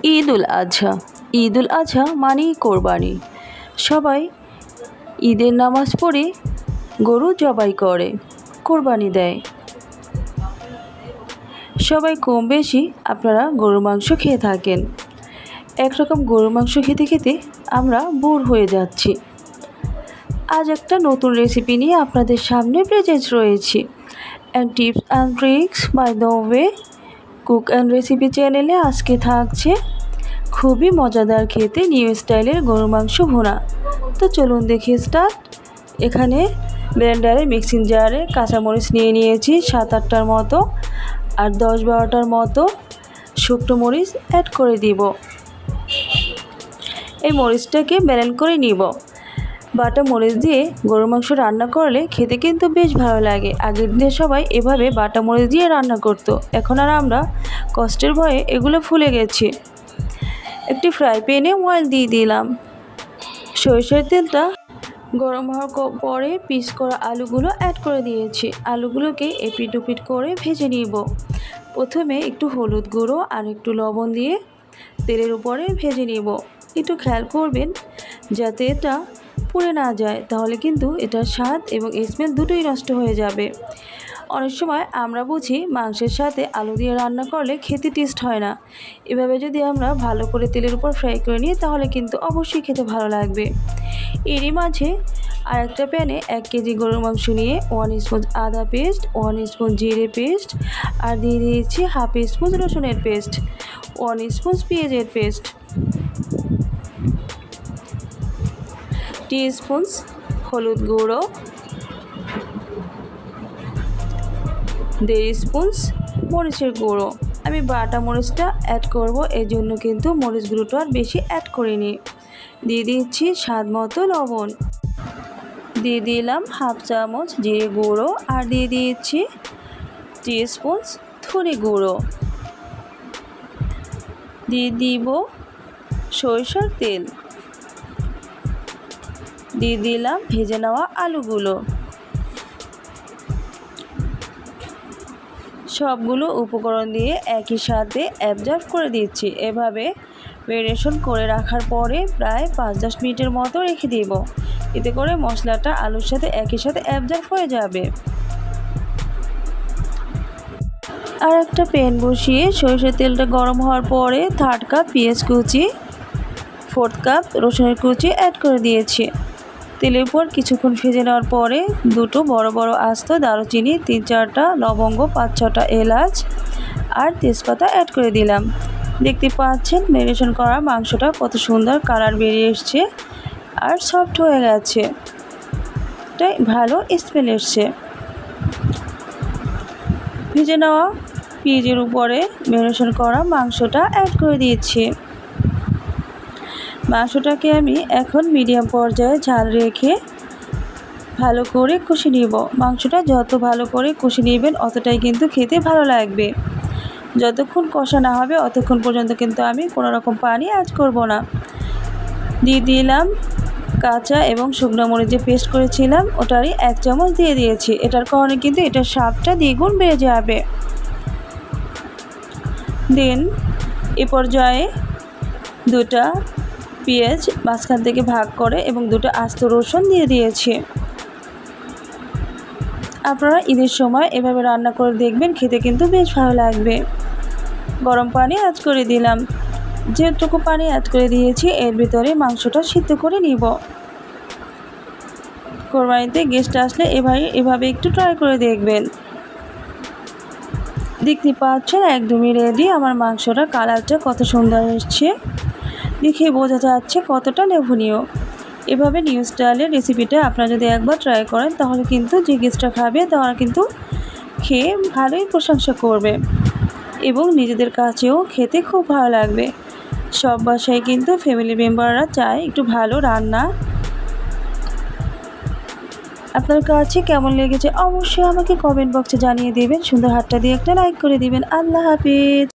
ঈদুল আজহা। ঈদুল আজহা মানেই কোরবানি। সবাই ঈদের নামাজ পড়ে গরু জবাই করে, কোরবানি দেয়। সবাই কম বেশি আপনারা গরুর মাংস খেয়ে থাকেন। একরকম গরুর মাংস খেতে খেতে আমরা বোর হয়ে যাচ্ছি। আজ একটা নতুন রেসিপি নিয়ে আপনাদের সামনে প্রেজেন্ট রয়েছি। And tips and tricks by the way cook and recipe চ্যানেলে আজকে থাকছে খুবই মজাদার খেতে নিউ স্টাইলের গরুর মাংস ভুনা। তো চলুন দেখি স্টার্ট। এখানে ব্লেন্ডারে মিক্সিং জারে কাঁচামরিচ নিয়ে নিয়েছি 7-8টার মতো, আর 10-12টার মতো শুকনো মরিচ অ্যাড করে দিব। এই মরিচটাকে ব্লেন্ড করে নিব। বাটা মরিচ দিয়ে গরুর মাংস রান্না করলে খেতে কিন্তু বেশ ভালো লাগে। আগের দিনে সবাই এভাবে বাটা মরিচ দিয়ে রান্না করতো, এখন আর আমরা কষ্টের ভয়ে এগুলো ভুলে গেছি। একটি ফ্রাই প্যানে অয়েল দিয়ে দিলাম। সরিষার তেলটা গরম হওয়ার পরে পিস করা আলুগুলো অ্যাড করে দিয়েছি। আলুগুলোকে এপিট ওপিট করে ভেজে নিব। প্রথমে একটু হলুদ গুঁড়ো আর একটু লবণ দিয়ে তেলের উপরে ভেজে নিব। একটু খেয়াল করবেন যাতে এটা পুড়ে না যায়, তাহলে কিন্তু এটার স্বাদ এবং স্মেল দুটোই নষ্ট হয়ে যাবে। অনেক সময় আমরা বুঝি মাংসের সাথে আলু দিয়ে রান্না করলে খেতে টেস্ট হয় না। এভাবে যদি আমরা ভালো করে তেলের উপর ফ্রাই করে নিই তাহলে কিন্তু অবশ্যই খেতে ভালো লাগবে। এরই মাঝে আর একটা প্যানে 1 কেজি গরুর মাংস নিয়ে 1 স্পুন আদা পেস্ট, 1 স্পুন জিরে পেস্ট, আর দিয়ে দিয়েছি 1/2 স্পুন রসুনের পেস্ট, 1 স্পুন পেঁয়াজের পেস্ট, 2 স্পুন হলুদ গুঁড়ো, 1.5 স্পুন মরিচের গুঁড়ো। আমি বাটা মরিচটা অ্যাড করব, এই জন্য কিন্তু মরিচ গুঁড়োটা আর বেশি অ্যাড করিনি। দিয়ে দিচ্ছি স্বাদ মতো লবণ, দিয়ে দিলাম 1/2 চামচ জিরে গুঁড়ো, আর দিয়ে দিচ্ছি 2 স্পুন ধনে গুঁড়ো, দিয়ে দিব সরিষার তেল, দিয়ে দিলাম ভেজে নেওয়া আলুগুলো। সবগুলো উপকরণ দিয়ে একই সাথে অ্যাবজর্ব করে দিচ্ছি। এভাবে ম্যারিনেশন করে রাখার পরে প্রায় 5-10 মিনিটের মতো রেখে দিব। এতে করে মশলাটা আলুর সাথে একই সাথে অ্যাবজর্ব হয়ে যাবে। আর একটা প্যান বসিয়ে সরিষার তেলটা গরম হওয়ার পরে 1/3 কাপ পেঁয়াজ কুচি, 1/4 কাপ রসুনের কুচি অ্যাড করে দিয়েছি। তেলের উপর কিছুক্ষণ ভেজে নেওয়ার পরে 2টো বড় বড় আস্ত দারুচিনি, 3-4টা লবঙ্গ, 5-6টা এলাচ আর তেজপাতা অ্যাড করে দিলাম। দেখতে পাচ্ছেন ম্যারিনেশন করা মাংসটা কত সুন্দর কালার বেরিয়ে এসছে আর সফট হয়ে গেছে, তাই ভালো স্মেল এসছে। ভেজে নেওয়া পেঁয়াজের উপরে ম্যারিনেশন করা মাংসটা অ্যাড করে দিয়েছি। মাংসটাকে আমি এখন মিডিয়াম পর্যায়ে ঝাল রেখে ভালো করে কষে নিব। মাংসটা যত ভালো করে কষে নেবেন অতটাই কিন্তু খেতে ভালো লাগবে। যতক্ষণ কষা না হবে অতক্ষণ পর্যন্ত কিন্তু আমি কোনো রকম পানি অ্যাড করব না। দিয়ে দিলাম কাঁচা এবং শুকনো মরিচ যে পেস্ট করেছিলাম ওটারই 1 চামচ দিয়ে দিয়েছি। এটার কারণে কিন্তু এটার স্বাদটা দ্বিগুণ বেড়ে যাবে। দেন এ পর্যায়ে 2টা পেঁয়াজ মাঝখান থেকে ভাগ করে এবং 2টা আস্ত রসুন দিয়ে দিয়েছি। আপনারা ঈদের সময় এভাবে রান্না করে দেখবেন, খেতে কিন্তু বেশ ভালো লাগবে। গরম পানি অ্যাড করে দিলাম। যেটুকু পানি অ্যাড করে দিয়েছি এর ভিতরে মাংসটা সিদ্ধ করে নিব। কোরবানিতে গেস্ট আসলে এভাবে একটু ট্রাই করে দেখবেন। দেখতে পাচ্ছেন একদমই রেডি। আমার মাংসটা কালারটা কত সুন্দর এসছে, দেখে বোঝা যাচ্ছে কতটা লোভনীয়। এভাবে নিউ স্টাইলের রেসিপিটা আপনারা যদি একবার ট্রাই করেন তাহলে কিন্তু যে গেস্টরা খাবে তারা কিন্তু খেয়ে ভালোই প্রশংসা করবে এবং নিজেদের কাছেও খেতে খুব ভালো লাগবে। সব বাসায় কিন্তু ফ্যামিলি মেম্বাররা চায় একটু ভালো রান্না। আপনার কাছে কেমন লেগেছে অবশ্যই আমাকে কমেন্ট বক্সে জানিয়ে দেবেন। সুন্দর হাতটা দিয়ে একটা লাইক করে দিবেন। আল্লাহ হাফিজ।